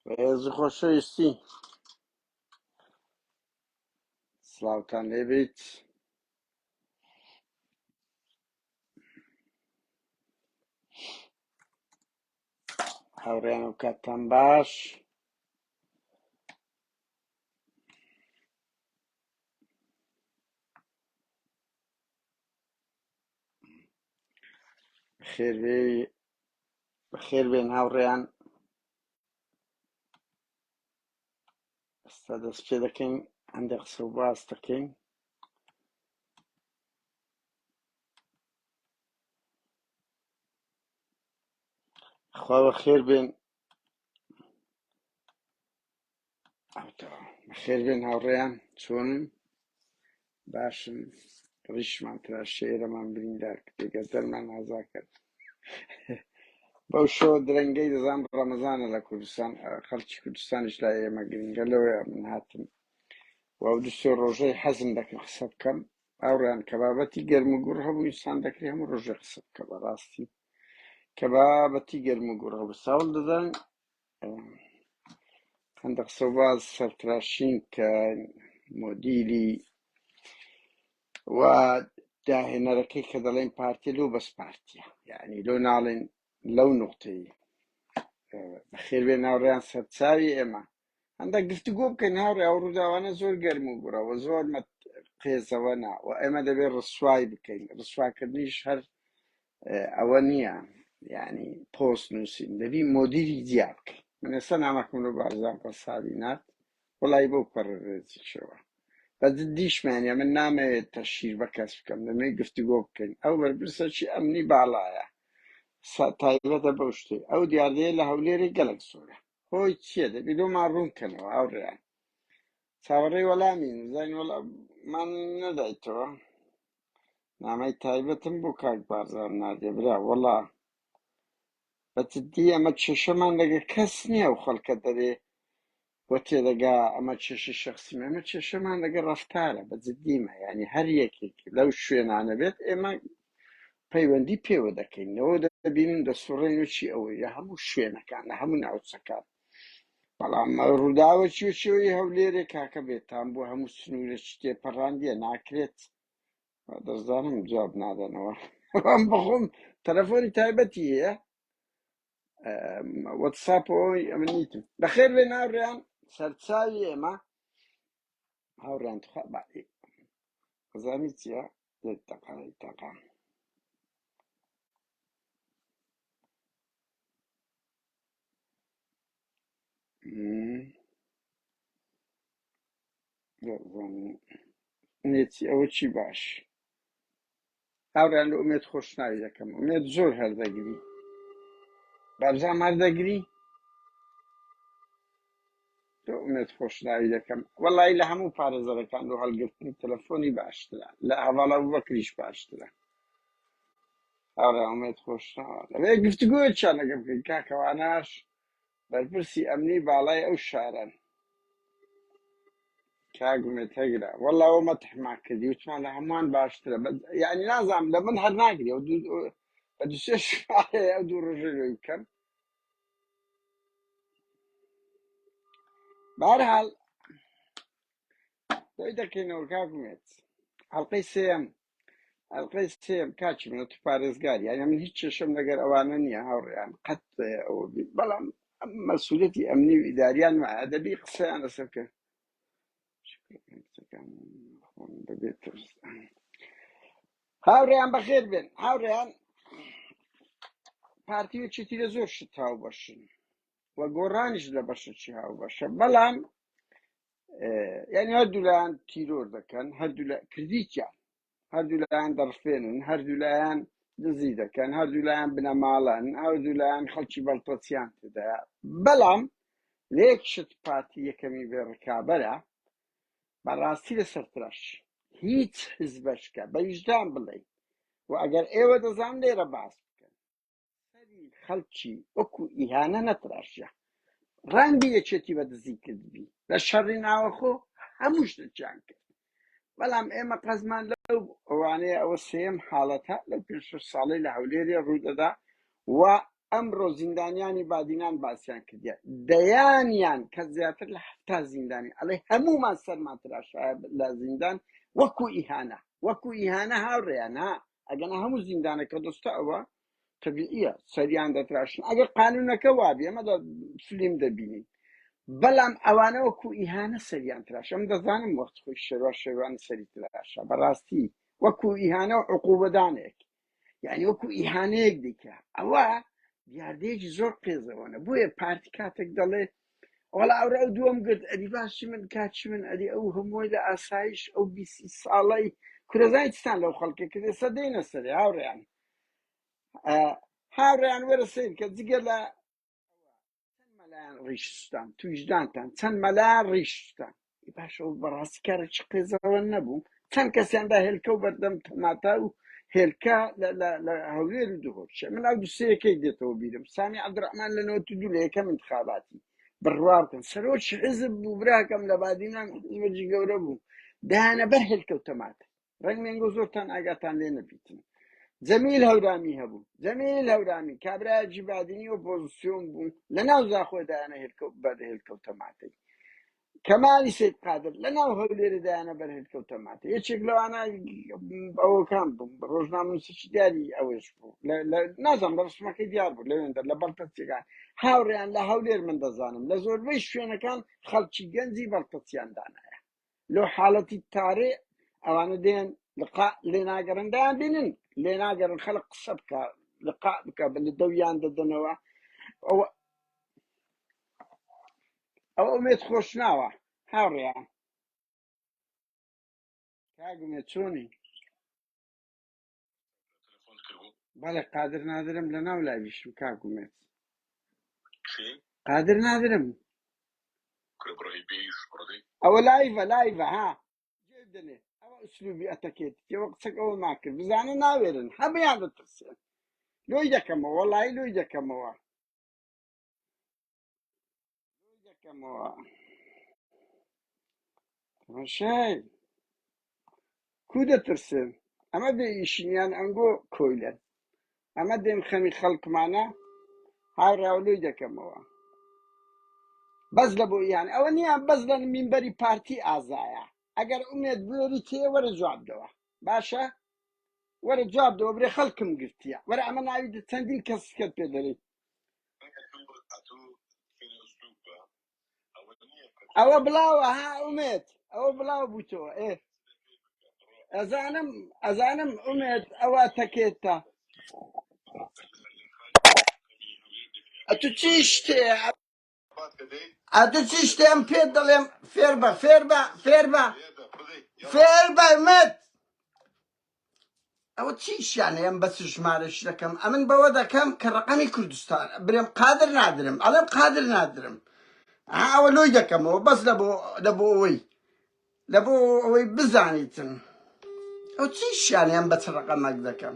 ڕێزی خۆشەویستی، سڵاوتان لێبێت. هاوڕێیان و کاتتان باش. بەخێر بێن هاوڕێیان. ئێستا دەست پێ دەکەین هەندێک قسە و باس دەکەین. خوا بەخێر بێن، بەخێر بێن هاوڕێیان. چۆنن؟ باشن؟ ڕیشمان تراشێ ئێرەمان بریندار دێگە دەرمان ئازا کرد. بەو شۆ درەنگەی دەزان ڕەمەزانە لە کوردستان، خەڵکی کوردستانیش لای ئێمە گرنگە، لەوەیە من هاتم و دوسێ ڕۆژەی حەزم دەکەم قسە بکەم. هاوڕێیان کە بابەتی گەرم و گوڕ هەبوو ئینسان دەکرێت هەموو ڕۆژێ قسە بکە. بەڕاستی کە بابەتی گەرم و گوڕ هەبوو ساڵ دەدەن هەندێک قسە و باز سەرتراشین کە مۆدیری و داهێنەرەکەی کە دەڵێن پارتیە لەو بەس پارتیە، یعنی لۆ ناڵێن لەو نوقتەی. بەخێر بێن هاوڕێیان. سەرچاوی ئێمە هەندێک گفتوگۆ بکەین هاوڕێ. ئەو ڕووداوانە زۆر گەرم و گوڕەوە، زۆر قێزەوە نا و ئێمە دەبێت ڕسوای بکەین. ڕسواکردنیش هەر ئەوە نییە، یعنی پۆست نووسین، دەبی مۆدیری جیا بکەین. من ئێستا نامەکەم لە بارزان پەساوی نات وڵی بۆ پەرڕێزیشەوە بە جددیشمانە. من نامەوێت تەشیر بە کەس بکەم، دەمەوێت گفتوگۆ بکەین. ئەو بەرپرسەکی ئەمنی باڵایە تایبەتە بەو شتێ. ئەو دیاردەیە لە هەولێری گەلک زۆرە. هۆی چییە؟ دەبی لۆمان ڕوونکەنەوە هاوڕێیان. چاوەڕێی وەڵامین زانین وەڵامان نەدایتەوە. نامەی تایبەتم بۆ کاک بارزان نادێ برا. وەڵا بە جددی ئەمە کێشەمان لەگە کەس نییە و خەڵکە دەرێ بۆ تێدەگا ئەمە کێشی شەخسی ئەمە کێشەمان لەگە ڕەفتارە. بە جددیمە، یعنی هەر یەکێکی لەو شوێنانە بێت ئێمە پەیوەندی پێوە دەکەین. ئەوە دەبینن دەسوڕێن وچی ئەوەیە هەموو شوێنەکان لە هەموو ناوچەکان. بەڵام ڕووداوە چێشەوەی هەولێرێ کاکە بێتان بۆ هەموو سنوورە تێپەڕاندیە ناکرێت. دەزانم جواب نادەنەوە. ئەم بخۆم تەلەفۆنی تایبەتی هەیە، وەتساپ ئەوەی ئەمنیتم. بەخێر بێن هاوڕێیان. سەرچاوی ئێمە هاوڕێیان خەزانی چییە؟ دەقەڵی تاقام نێتی ئەوە چی باش. هاوڕێیان لە ئومێد خۆشناوی دەکەم. ئومێد زۆر هەردەگری. بارزان هەردەگری ئومێد خۆشناوی دەکەم. وەڵی لە هەموو پارێزەرەکان و هەڵگرتنی تەلەفۆنی باشترە، لە هەواڵە بەکریش باشترە. هاوڕێیان ئومێد خۆشناوە لەوێ گفتوگۆیەکیان لەگە بکەین. کاکەواناش بەرپرسی ئەمنی باڵای ئەو شارەن. کاگومێت هەگرە وەڵا ئەوە مەتحمان کردی وچمان لە هەمووان باشترە. یعنی نازانم لە من هەر ناگری بە دوسێ شارەیە ئەو دوو ڕۆژەی بکەم. بەهەرحاڵ دەی دەکەینەوە کاگومێت. ئەڵلقەی سێم کاچی منە تو پارێزگاری، یعنی من هیچ کێشەم لەگەر ئەوانە نییە هاوڕێیان قەت ئەوە بێت. بەڵام مەسئولەتی ئەمنی و ئیداریان ئەدەبی قسەیان لەسەر کرد. هاوڕێیان بەخێر بێن. هاوڕێیان پارتیوێکی لە زۆر شت هاو بەشن و گۆڕانیش لە بەشێکی هاو بەشە. بەڵام یعنی هەردوو لایەن تیرۆر دەکەن، هەردوو کردیتیان، هەردوو لایەن دەڕفێنن، هەردوو لایەن دزی دەکەن، هەردوو لایەن بنەماڵن، هەردوو لایەن خەڵکی بەڵتۆچیان تدایە. بەڵام لە یەک شت پارتی یەکەمی بێڕکابەرە بەڕاستی لەسەر ترش هیچ حزبەشکە بە ویژدان بڵێ و ئەگەر ئێوە دەزان لێرە باس بکەن سەری خەڵکی وەکو ئیهانە نەتراشە. ڕەنگی یەکێتی بەدزی کردبی لە شەڕی ناوەخۆ هەمووش دەجیان کرد. بەڵام ئێمە قەزمان لەو ئەوانەیە ئەوە سێم حاڵەتە لەو 5 ساڵەی لە هەولێرێ ڕوودەدا و ئەمڕۆ زیندانیانی بادینان باسییان کردیا دەیانیان کە زیاتر لە هەفتا زیندانی ئەڵێ هەمومان سەرمان تراشایە لە زیندان وەکو ئیهانە هاوڕێیان ها ئەگەنا هەموو زیندانەکە دۆستە ئەوە طبیعیە سەریان دەتراشن ئەگەر قانونەکە وابێ ئەمە فیلم دەبینین بەڵام ئەوانە وەکو ئیهانە سەریان تراش ئەم دەزانم وەخت خۆی شێوان سەری تراشە بەڕاستی وەکو ئیهانە و عقوبەدانێک یعنی وەکو ئیهانەیەک دیکە ئەوە دیاردەیەکی زۆر قێزەوەنە بۆیە پارتی کاتێک دەڵێ وەڵا ئەوڕە ئەو دووەم گرت ئەدی باشی من کاچی من ئەدی ئەو هەمووی لە ئاسایش ئەو 20 ساڵەی کورەزانیستان لەو خەڵکە کردێ سەدەینە سەرێ هاوڕێیان وەرە سیر کە جگە لە چەند مەلایەن ڕیشتان تویژدانتان چەند مەلایەن ڕیشتان باش ئەو بەڕاستی کارێکی قێزەوە نەبوو چەند کەسیاندا هێلکە و بەردەم تەماتا و هێلکە لە هەولێر و دوهۆشە من ئەو دوسەیەکەی دێتەوە بیرم سامی عەبدوڕەحمان لە 92 لە یەکەم انتخاباتی بڕوا بکەن سەرۆکی حیزب بوو براکەم لە بادینان حیزبێکی گەورە بوو دایانە بەر هێلکە و تەماتە ڕەنگ مێنگۆ زۆرتان ئاگاتان لێ نەبیتن جەمیل هەورامی هەبوو جەمیل هەورامی کابراایەکی بادینی ئۆپۆزیسیۆن بوو لە ناو زاخۆی دایانە بەر هێلکە و تەماتەی کەمالی سید قادر لە ناو هەولێرە دایانە بەر هێلکە و تەماتە یەکێک لەوانە ئەوەکان بوو ڕۆژنامە نووسیی دیاری ئەوەش بوو نازانم بە ڕسمەکەی دیار بوو لەوێندە لە بەڵتەچیەکان هاوڕێیان لە هەولێر من دەزانم لە زۆربەی شوێنەکان خەڵکی گەنجی بەڵتەچیان دانایە لۆ حاڵەتی تارێ ئەوانە دێن لێناگەرن دایان بینن لێناگەرن خەڵک قسە بکە لقاء بکە بە دەویان دەدەنەوە ئەو ئومێد خۆش ناوە هاوڕێیان کاگومێت چۆنی بەڵێ قادر نادرم لە ناو لاویشم کاگومێت قادر نادرم ئەوە لایڤە ها جێدنێ ئەوە ئوسلوبی ئەتەکێت تێوە قسەک ئەوە ناکرد بزانە ناوێرن هەمویان دەترسێن لۆی دەکەمەوە وەڵای لۆی دەکەمەوە ڕەشای کو دەترسن ئەمە بێ ئیشینیان ئەنگۆ کۆیلەن ئەمە دێن خەمی خەڵکمانە هاوڕاولۆی دەکەمەوە بەس لە بۆ یان ئەوە نییە بەس لە مینبەری پارتی ئازایە ئەگەر ئومێد بێری تێ وەرە جوابدەوە باشە وەرە جوابدەوە برێ خەڵکم گرتیە وەرە ئەمە ناوی چەندین کەسکت پێ دەڵێ ئەوە بڵاوە ها ئومێد ئەوە بڵاو بوویتەوە ئەزانم ئومێد ئەوە تەکێتە ئەتو چی شتێ ئەتو چی شتێم پێ دەڵێم فێر بە ئومێد ئەوە چیشیانە ئەم بەس ژمارەش دەکەم ئەمن بەوە دەکەم کە ڕقەمی کوردستان برێم قادر نادرم ئەڵێم قادر نادرم ئەوە لۆی دەکەمەوە بەس لە بۆ ئەوەی بزانیتن ئەو چیشیانە ئەم بەچ ڕقەمەک دەکەم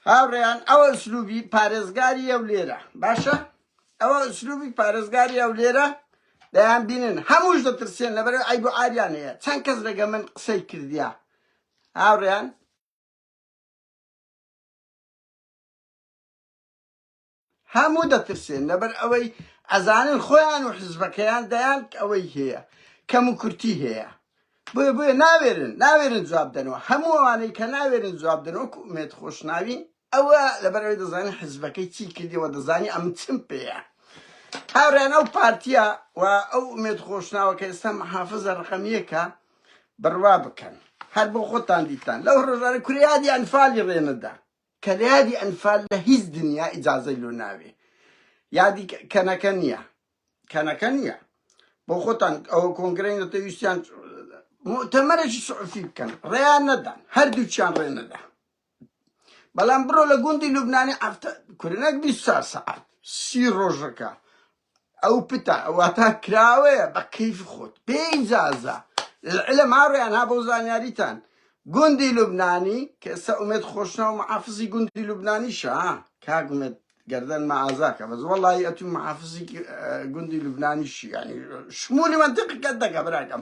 هاوڕێیان ئەوە ئوسلوبی پارێزگاری ئەو لێرە باشە ئەوە ئوسلوبی پارێزگاری ئەو لێرە دەیان بینن هەمووش دەترسێن لەبەر ئەی بۆ ئاریان هەیە چەند کەس لەگە من قسەی کردیا هاوڕێیان هەموو دەترسێن لەبەر ئەوەی ئەزانن خۆیان و حزبەکەیان دەیان ئەوەی هەیە کەم و کورتی هەیە بۆیە ناوێرن جواب دەنەوە هەموو ئەوانەی کە ناوێرن جواب دەنەوە ئومێد خۆشناوی ئەوە لەبەرەوەی دەزانین حزبەکەی چی کردیەوە دەزانی ئەم چم پێیە هاوڕێن ئەو پارتیە و ئەو ئومێد خۆشناوە کە ئێستا محافزە ڕقەمیەکە بڕوا بکەن هەر بۆ خۆتان دیتان لەو ڕۆژانە کوریادی ئەنفالی ڕێنەدا کە لە یادی ئەنفال لە هیچ دنیا ئیجازەی لۆ ناوێ یادی کەنەکە نییە بۆ خۆتان ئەوە کۆنگرەی نەتەویستیان مؤتەمەرێکی سوعفی بکەن ڕێیان نەدان هەردووچیان ڕێ نەدا بەڵام بڕۆ لە گوندی لوبنانی کورنەک 24 سەعات 30 ڕۆژەکە ئەو پتە ئەواتە کراوەیە بە کەیف خۆت بێ ئیجازە لە ماڕێیان ها بۆ زانیاریتان گوندی لوبنانی کە ئێستا ئومێد خۆشناو محافزی گوندی لوبنانیشە کاگومێت گەردەن مەعازاکە بەس وەڵی ئەتو محافزی گوندی لوبنانیشی ینی شمولی منتیقەکەت دەکە براکەم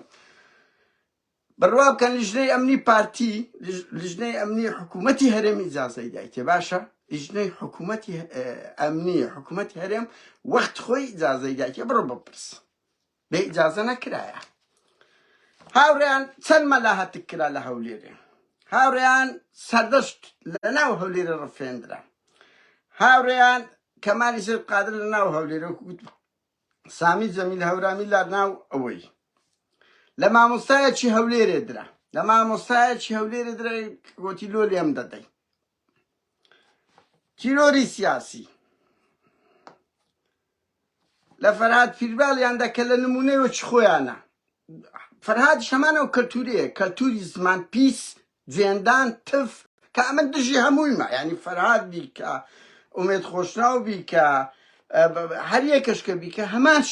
برواب كان لجنة أمني بارتي لجنة أمني حكومتي هرم إجازة دايتي باشا لجنة حكومتي أمنية حكومتي هرم وقت خوي إجازة دايتي برو ببرس بإجازة نكرايا هاوريان سلمى لها تكرا لها وليري هاوريان سردشت لنا وهوليري رفيندرا هاوريان كمال يصير قادر لنا وهوليري سامي زميل هورامي لنا أوي لما مستعد شي هوليري درا لما مستعد شي هوليري درا قوتي لولي أم دادي تيروري سياسي لفرهاد في البالي عندك النمونة وشخويانا فرهاد شمانه وكالتوريه كالتوري زمان بيس زيندان تف كأمن دجي همويما يعني فرهاد بيكا أميد خوشناو بيكا هر يكش كبيكا همان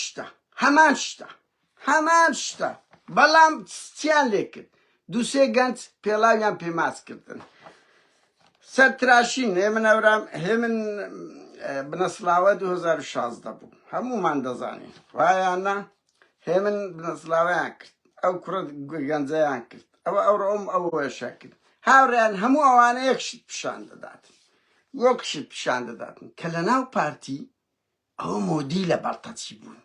شتا بلام تيان لكن دوسي گنج پیلاویان پیماس کردن سرتراشین همین اورام همین بنسلاوه 2016 بود همو من دزانی وایانا همین بنسلاوه کرد او کرد گنجه کرد او وشا کرد هاوریان همو اوانه یکشید پشانده دادن کلناو پارتی او مودیل بلطاتی بود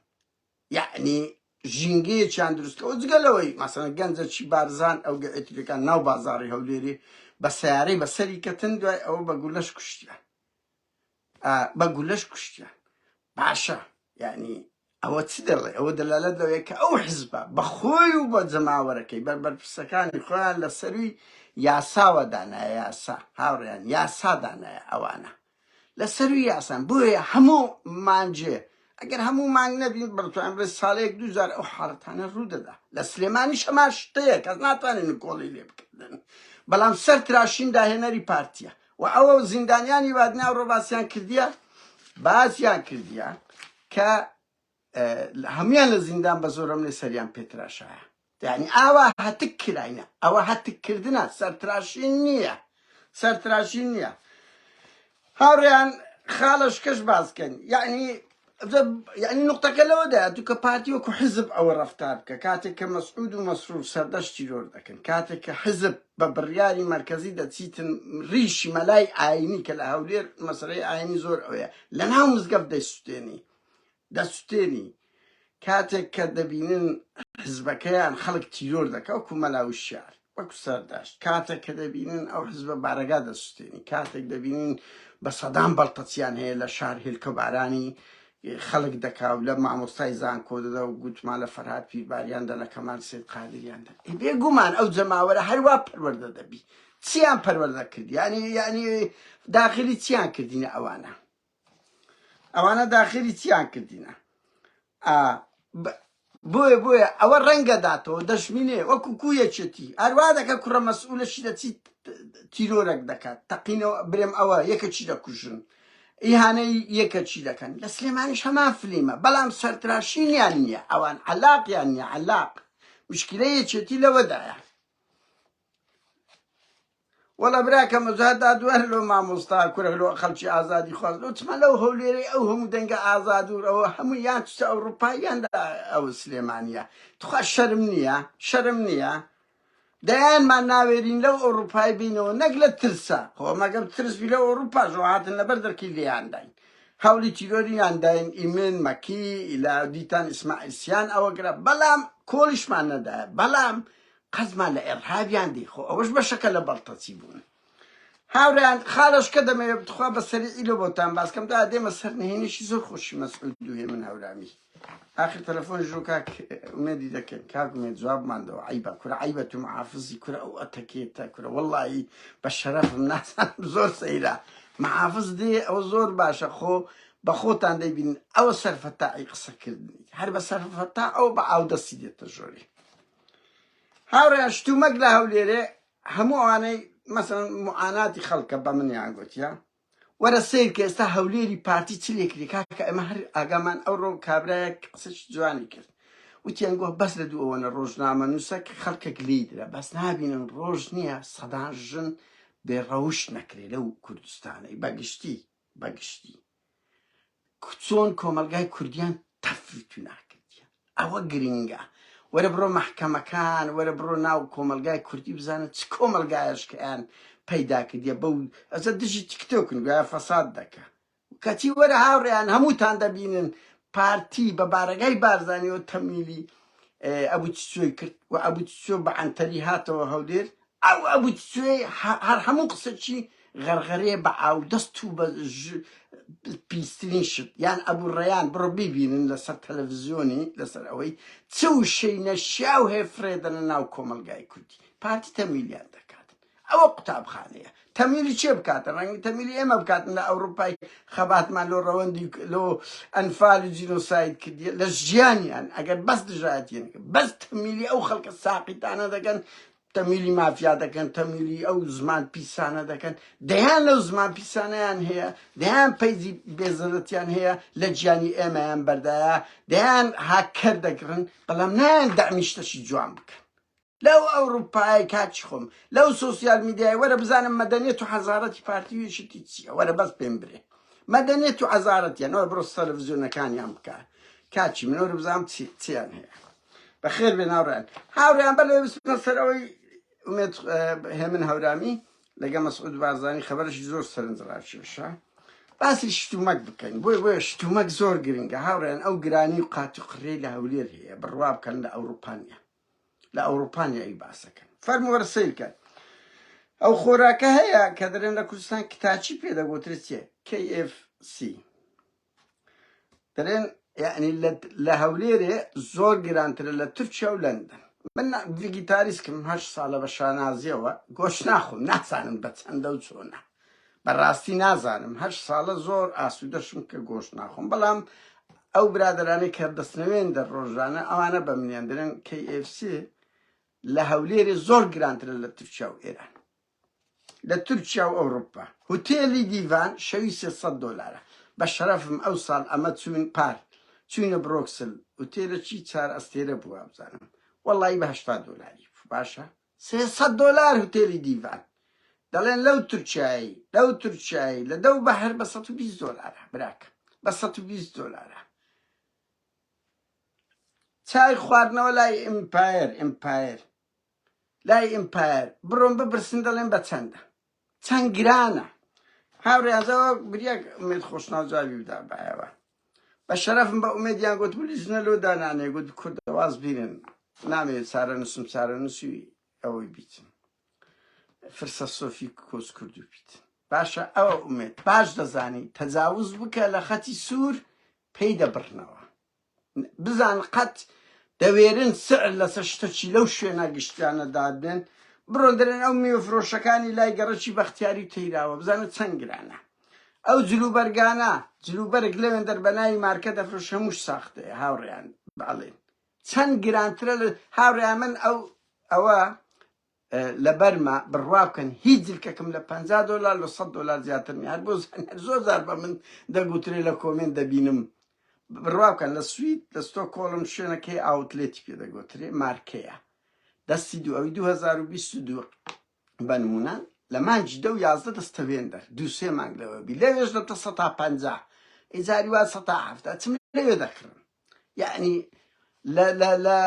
يعني جنگی چند درست که ازگلوی مثلا گنج چی بارزان او گیتی کن ناو بازاری هوليري بسیاری بسری کتن دوای او بقولش کشتیان باشا يعني او تدل او دلالت لو يك او حزبه بخوي وبجماعه كي بربر سكان خوان لسروي ياسا ودانا ياسا هاوريان ياسا دانا اوانا لسروي ياسا بويا همو مانجي اگر همو مانگ نبین برتو امروز سال 2000 او حارتانه رو داده لسلیمانی شما شته که از ناتوانی نکولی لیب کردن بلام سر تراشین ده هنری پارتیا و او زندانیانی وادنا رو باسیان کردیا باسیان کردیا که همیان لزندان بزورم لسریان پیتراشا يعني اوا هتكراينا او هتكردنا سرتراشين نية هاوريان خالش كش بازكن يعني نقطة كلا ودا دوك بارتي وكو حزب او رفتار كاتك مسعود ومسرور سردش تيرور دكن كاتك حزب ببرياري مركزي دا تيتن ريشي ملاي عيني كلا هولير مصري عيني زور اويا لناو مزقف دا ستيني كاتك كدبينين حزبكيان خلق تيرور دكا وكو ملاو الشعر وكو سرداش كاتك كدبينين او حزب بارقا دا ستيني كاتك دبينين بصدام بلطتيان هي لشعر هي الكباراني خلق دكاو لما مستيزان كودا وقلت مال فرهاد في باريان دا كمان سيد قادريان دا بيقو مان او زماورة هروا پرورده دبي تيان پرورده كرد يعني داخلي تيان كردين اوانا داخلي تيان كردين بويا اول رنگ داتو دشمينه وكو كوية چتي اروادك كرة مسؤولة شده تيرورك دكا تقينو بريم اوا يكا چي دا كوشن إيهاني يكا چي دا كان لسليمانيش همان فليمة بلام سرتراشين يعني اوان علاق يعني علاق مشكلة چتي لودايا والله براك مزهدات وهلو ما مستار كره خلشي آزادي خالص وتما لو هوليري او هم دنگا آزادور او هم يانتس أوروبايان او سليمانيا تخوا شرمنيا ديان ما ناويرين لو أوروباي بينو نقلة ترسا هو ما قبل ترس بلو أوروبا جوعات النبردر كيلي عندين هولي تيروري عندين إيمن مكي إلى ديتان إسماعيل سيان أو قرب بلام كولش معنا ده بلام قزما لإرهابي عندي خو أوش بشكل بلطتي بون هاوريان خالش كده ما يبتخوا بسريع إلو بوتان بس كم ده ديما سرنهيني شي زور خوشي مسعود دوهي من هورامي آخر تلفون جو كاك أميدي دكن كاك أميد جواب من دو عيبة كرة عيبة محافظي كرة أو أتكيتا كرة والله بشرف الناس زور سيرا محافظ دي أو زور باشا خو بخوتان دي بين أو سرفتا يقصة كردني هربا سرفتا أو بعودة سيدي تجوري هاوريان شتو مقلا هوليري همو أواني مثلا معاناتي خلقة بمني عقوتيا ورا سير كيستا هوليري بارتي تليك لي كاكا اما هر اغامان او رو كابراك قصش جواني كرد وتيانقوه بس لدو اوانا روجنامة نوساك خلقة قليدرة بس نابين روج نيا صدان جن بروش نكري لو كردستاني باقشتي كتون كومالغاي كرديان تفرتو ناكرديان اوا قرنگا وەرە بڕۆ مەحکەمەکان وەرە بڕۆ ناو کۆمەلگای کوردی بزانن چ کۆمەلگایەش کە ئەیان پەیدا کردیە بەو ئەزە دژی تیکتۆکن گویا فەساد دەکە کەچی وەرە هاوڕێیان هەمووتان دەبینن پارتی بە بارەگای بارزانیەوە تەمیلی ئەبوو چۆی کرد و ئەبوو چۆ بە عەنتەری هاتەوە هەولێر ئەو ئەبوو چۆی هەر هەموو قسەچی غەرغەرێ بە ئاو دەست و بە پیسترین شت یان ئەبوو ڕێیان بڕۆ بیبینن لەسەر تەلەڤیزیۆنی لەسەر ئەوەی چ وشەی نەشیا و هێفرێدەنە ناو کۆمەلگای کوردی پارتی تەمیلیان دەکاتن ئەوە قوتابخانەیە تەمیلی چێ بکاتە ڕەنگی تەمیلی ئێمە بکاتن لە ئەوروپای خەباتمان لۆ ڕەوەندی لۆ ئەنفال و جینۆساید کردیە لە ژیانیان ئەگەر بەس دژایەتیان بەس تەمیلی ئەو خەڵکە ساقیتانە دەکەن تەمیلی مافیا دەکەن تەمیلی ئەو زمان پیسانە دەکەن دەیان لەو زمان پیسانەیان هەیە دەیان پەیزی بێزەرەتیان هەیە لە گیانی ئێمەیان بەردایە دەیان هاکەر دەکڕن بەڵام نایان دامیشتەشی جوان بکەن لەو ئەوروپای کاچی خۆم لەو سۆسیال میدیای وەرە بزانم مەدەنیەت و حەزارەتی پارتیویشتی چییە وەرە بەس پێم برێ مەدەنیەت و حەزارەتیان ئەوە بڕۆ تەلەڤیزیۆنەکانیان بکە کاچی من وەرە بزانم چیان هەیە بەخێر بێ ناوڕێن هاوڕێیان بەلێ بچمە سەر ئەوەی ئومێد هێمن هەورامی لەگە مەسعود بارزانی خەبەرشی زۆر سەرنجڕاکێشە باسی شتومەک بکەین بۆیە شتومەک زۆر گرنگە هاوڕێن ئەو گرانی و قات و قڕێ لە هەولێر هەیە بڕوا بکەن لە ئەوروپانیا لە ئەوروپانیا ئەی باسەکەن فەرمو وەرە سەیرکەن ئەو خۆراکە هەیە کە دەرێن لە کوردستان کتاچی پێدەگوترێت چیە KFC دەرێن یعنی لە هەولێرێ زۆر گرانترە لە تورکیا و لەندەن من ڤیگیتاریسکم 8 ساڵە بە شانازیەوە گۆشت ناخۆم نازانم بە چەندە و چۆنە بەڕاستی نازانم 8 ساڵە زۆر ئاسوودەشم کە گۆشت ناخۆم بەڵام ئەو برادرانەی کە دەستنەوێن دە ڕۆژانە ئەوانە بە منیان دەرێن KFC لە هەولێرێ زۆر گرانترە لە تورکیا و ئێران لە تورکیا و ئەوروپا هوتێلی دیڤان شەوی $300 بە شەرەفم ئەو ساڵ ئەمە چوین پار چوینە برۆکسل هوتێلەکی 4 ئەستێرە بووە بزانم وەڵی بە $80 باشە $300 هوتێلی دیڤان دەڵێن لەو تورکیایی لە دەو بەهر بە $120 براکە بە $120 چای خواردنەوە لای ئیمپایر لای ئیمپایر بڕۆن بپرسن دەڵێن بە چەندە چەند گرانە هاوڕێیانزەوە بریاک ئومێد خۆشناوجاوی بدا بایەوە بە شەرەفم بە ئومێدیان گوت بلیژنە لۆ دانانێ گوت کوردەواز بینن نامێت چارە نووسم چارە نووسی ئەوەی بیتن فرسە سۆفی کۆز کردو بیتن باشە ئەوە ئومێد باش دەزانی تەجاوز بکە لە خەتی سوور پێی دەبڕنەوە بزان قەت دەوێرن سعر لەسەر شتەکی لەو شوێنە گشتیانە دادێن بڕۆ دەرێن ئەو میوە فرۆشەکانی لای گەڕەکی بەختیاری تەیراوە بزانە چەند گرانە ئەو جلوبەرگانە جلوبەرگ لەوێن دەربەناوی مارکە دەفرۆش هەمووش ساختەیە هاوڕێیان باڵێن چەند گرانترە لە هاوڕێیان من ئەوە لە بەرما بڕوا بکەن هیچ جلکەکەم لە $50 لە $100 زیاتر نیە هەر بۆ زۆر زار بە من دەگوترێ لە کۆمێن دەبینم بڕوا بکەن لە سوید لە ستۆکۆڵم شوێنەکەی ئاوتلێتی پێدەگوترێ مارکەیە دەستی ئەوی 2022 بەنمونە لە مانجی 10 دەستەوێن دەر 2-3 مانگ لەوە بی لەوێش لە 150 ئیجاری وا 170 چم لەوێ دەکڕن یعنی لە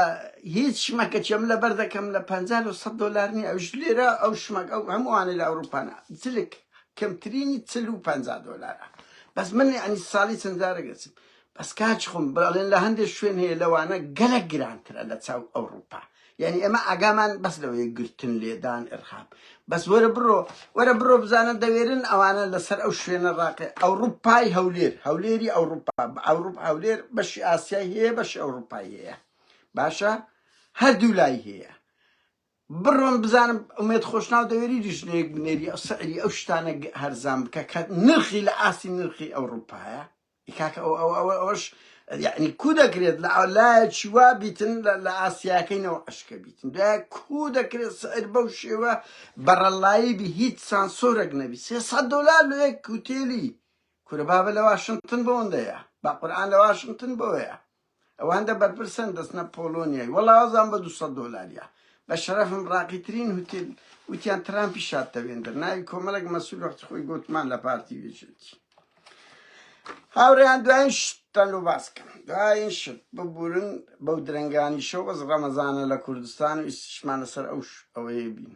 هیچ شمەکەچێم لە بەر دەکەم لە $50 و $100 نیە ئەوش لێرە ئەو شمەک ئەو هەمووانەی لە ئەوروپانە جلک کەمترینی $40 و $50 بەس من ینی ساڵی چەند جارە گەچم بەس کاچ خۆم بڵێن لە هەندێک شوێن هەیە لەوانە گەلە گرانترە لە چاو ئەوروپا یعنی ئەمە ئاگامان بەس لەوەیە گرتن لێدان ئەرخاب بەس وەرە بڕۆ بزانە دەوێرن ئەوانە لەسەر ئەو شوێنە ڕاقێ ئەوروپای هەولێری ئەوروپا هەولێر بەشی ئاسیای هەیە بەشی ئەوروپای هەیە باشە هەردوو لای هەیە بڕۆم بزانم ئومێد خۆشناو دەوێری دیژنەیەک بنێری سەعری ئەو شتانە هەرزان بکە کە نرخی لە ئاسی نرخی ئەوروپایە کاکە ئەوەش یعنی کو دەکرێت لە لایەکی وا بیتن لە ئاسیاکەینەوە عشکە بیتن دوای کو دەکرێت سەعر بەو شێوە بەڕەڵایی بی هیچ سانسۆرێک نەبی $300 لە یەک هوتێلی کورە بابە لە واشنگتن بۆندەیە با قورئان لە واشنگتن بۆیە ئەواندا بەرپرسن دەستنە پۆلۆنیای وەڵاوازان بە $200 بە شەرەفم ڕاقیترین هوتێل وتیان ترامپی شات دەوێندر ناوی کۆمەڵێک مەسوول وەختی خۆی گوتمان لە پارتی وێژێتی هاوڕێیان دوایین تەلو باسکەم دوایین شت ببورن بەو درەنگانی شەو بەس ڕەمەزانە لە کوردستان و ئیسیشمان لەسەر ئەوەیە بین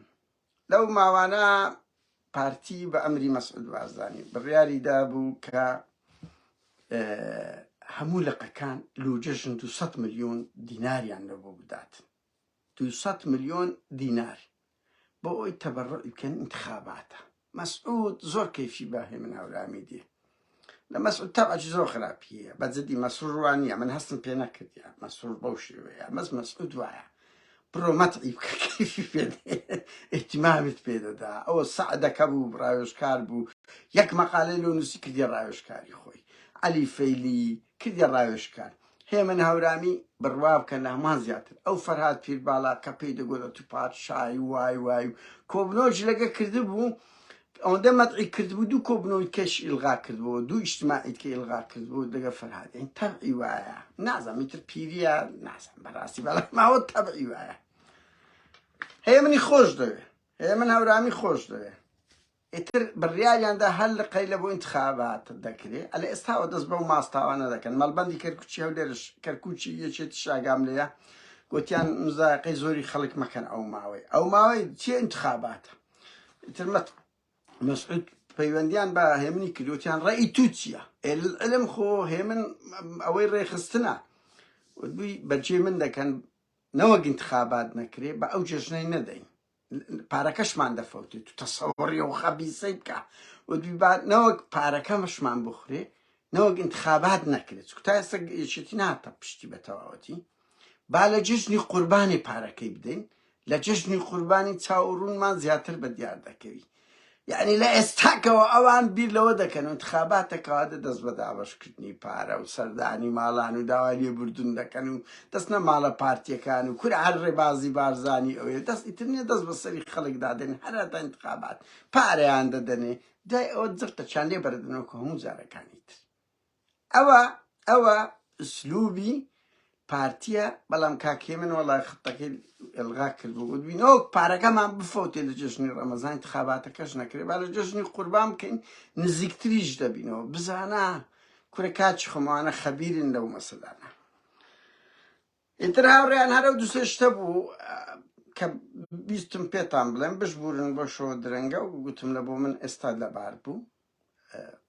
لەو ماوانە پارتی بە ئەمری مەسعود بارزانی بڕیاریدا بوو کە هەموو لەقەکان لوجەژن 200 ملیۆن دیناریان لە بۆ بداتن 200 ملیۆن دینار بۆ ئەوی تەبەڕع بکەن انتخاباتە مەسعود زۆر کەیفی باهێ من هەورامی دێ لە مەسعود تەبعەتی زۆر خراپیە بەجددی مەسعود ڕوانیە من هەستم پێ نەکردیە مەسعود بەو شێوەیە مەسعود وایە بڕۆ مەتعی بکە کەیفی پێ دێ ئیحتیمامت پێ دەدا ئەوە سەعدەکە بوو ڕاوێژکار بوو یەک مەقالەی لۆ نووسی کردیە ڕاوێژکاری خۆی عەلی فەیلی کردیە ڕاوێژکار هێمن هەورامی بڕوا بکەن لە هەمان زیاتر ئەو فەرهاد پیرباڵا کە پێی دەگوتە تو پادشای وای وای و کۆبنۆژ لەگە کردبوو ئەوەندە مەتعی کردبوو دوو کۆبنەوەی کەش ئیلغا کردبووە دوو ئیجتیماعیت کە ئیلغا کردبوو دەگە فەرهاد ئین تەبعی وایە نازانم ئیتر پیریە نازانم بەڕاستی بەڵام ماوە تەبعی وایە هێمنی خۆش دەوێ هێمن هەورامی خۆش دەوێ ئیتر بڕیاریاندا هەر لە قەیلە بۆ ئینتخابات دەکرێت ئەلە ئێستاوە دەست بەو ماستاوانە دەکەن مەڵبەندی کەرکوچی هەولێرش کەرکوچی یەکێتی شاگام لەیە گوتیان مزایقەی زۆری خەڵک مەکەن ئەو ماوەی چیە ئینتخاباتە ئیتر مەسعود پەیوەندیان بە هێمنی کردوتیان ڕێی تو چییە علم خۆ هێمن ئەوەی ڕێخستنە وتبووی بەرجێ من دەکەن نەوەک ئینتخابات نەکرێ بە ئەو جەژنەی نەدەین پارەکەشمان دەفەوتێت تو تەسەوڕی و خەبیسەی بکە وتبووی نەوەک پارەکەمەشمان بخورێ نەوەک ئینتخابات نەکرێت تا ئێستا یەکێتی ناتە پشتی بە تەواوەتی با لە جژنی قوربانی پارەکەی بدەین لە جژنی قوربانی چاوەڕوونمان زیاتر بە دیار دەکەوی یعنی لە ئێستاکەوە ئەوان بیر لەوە دەکەن و انتخاباتەکەوا دەست بە دابەشکردنی پارە و سەردانی ماڵان و داوای لێبوردون دەکەن و دەستنە ماڵە پارتیەکان و کورە هەر ڕێبازی بارزانی ئەوێ دەست ئیتر نییە دەست بە سەری خەڵک دادێن هەرتا انتخابات پارەیان دەدەنێ دای ئەوە جرتە چیان لێ بەردنەوە کە هەموو جارەکانی تر ئەوە ئسلوبی پارتیە بەڵام کاکێ من وەڵای خەتەکەی ئەلغا کردبوو وتبینەوە پارەکەمان بفەوتێ لە جژنی ڕەمەزان انتخاباتەکەش نەکرێت با لە جژنی قوربان بکەین نزیکتریش دەبینەوە بزانە کورە کاچی خۆمانە خەبیرن لەو مەسەلانە ئیتر هاوڕێیان هەرە دووسێ شتە بوو کە بیستم پێتان بڵێم بشبورن بۆ شەوە درەنگە و گوتم لە بۆ من ئێستا لەبار بوو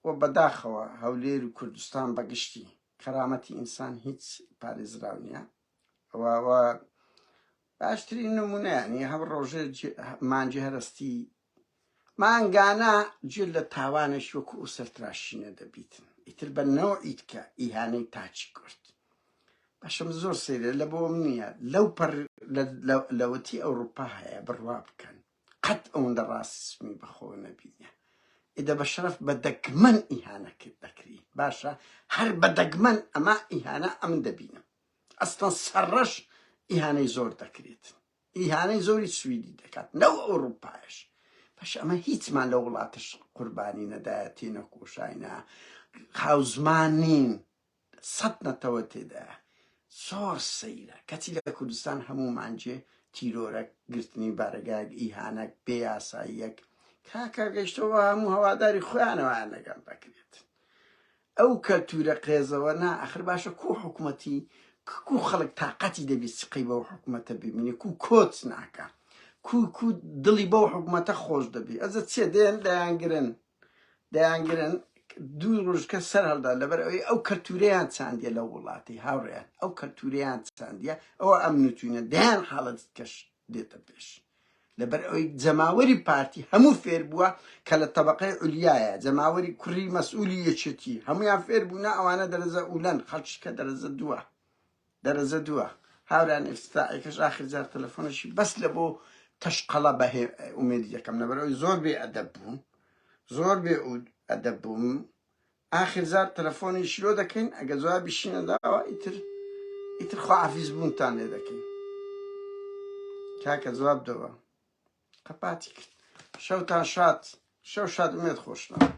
و بەداخەوە هەولێر و کوردستان بەگشتی کەرامەتی ئینسان هیچ پارێزراو نییە ئەوە باشترین نمونەیانی هەم ڕۆژێ مانجی هەرستی مانگانە گوێ لە تاوانش وەکو ئەو سەرتراشینە دەبیتن ئیتر بە نەوعیت کە ئیهانەی تاچی کورد باشم زۆر سەیرە لە بۆم نییە لەوەتی ئەوروپا هەیە بڕوا بکەن قەت ئەوەندە ڕاستسمی بەخۆ نەبینە ئیدە بە شەرەف بە دەگمەن ئیهانەکرد دەکری باشە هەر بە دەگمەن ئەما ئیهانە ئەم دەبینە ئەستان سەرڕەش ئیهانەی زۆر دەکرێت ئیهانەی زۆری سویدی دەکات نەو ئەوروپایش باش ئەمە هیچمان لە وڵاتش قوربانی نەدایە تێنە کۆشاینا خاوزمان نین سەد نەتەوە تێدایە زۆر سەیرە کەچی لە کوردستان هەموو مانجێ تیرۆرەک گرتنی بارەگایەک ئیهانەک بێ یاساییەک کاکە گەیشتەوە هەموو هەواداری خۆیانەوەیان لەگەڵ دەکرێت ئەو کەلتورە قێزەوە نا ئەخر باشە کۆ حکوومەتی کو خەڵک تااقەتی دەبێت سقی بەو حکوومەتە ببینێ کۆچ ناکە کو دڵی بەو حکوومەتە خۆش دەبێت ئەزە چێ دێن دەیانگرن دوو ڕۆژکە سەر هەڵدا لەبەر ئەوەی ئەو کەلتورەیان چاندیە لەو وڵاتی هاوڕێیان ئەو کەلتورەیان چاندیە ئەوە ئەم نتوینە دەیان حاڵەت کەش دێتە پێش لەبەر ئەوەی جەماوەری پارتی هەموو فێر بووە کە لە تەبەقەی عولیایە جەماوەری کوڕی مەسئولی یەکێتی هەمویان فێر بوونا ئەوانە دەرەجە ئولەن خەڵکیکە دەرەجە دووە هاوران ئێستاەکەش ئاخر جار تەلەفۆنەشی بەس لە بۆ تەشقەڵە بەهێ ئومێدی دەکەم لەبەر ئەوەی زۆر بێ ئەدەب بووم زۆر بێ ئەدەب بووم ئاخر جار تەلەفۆنی شیرۆ دەکەین ئەگە جوابی شینەداوە ئیتر خواحافیز بوونتان لێ دەکەین کاکە جواب دەوە قەپاتی کرد شەوتان شاد شەو شاد ئومێد خۆشنەوە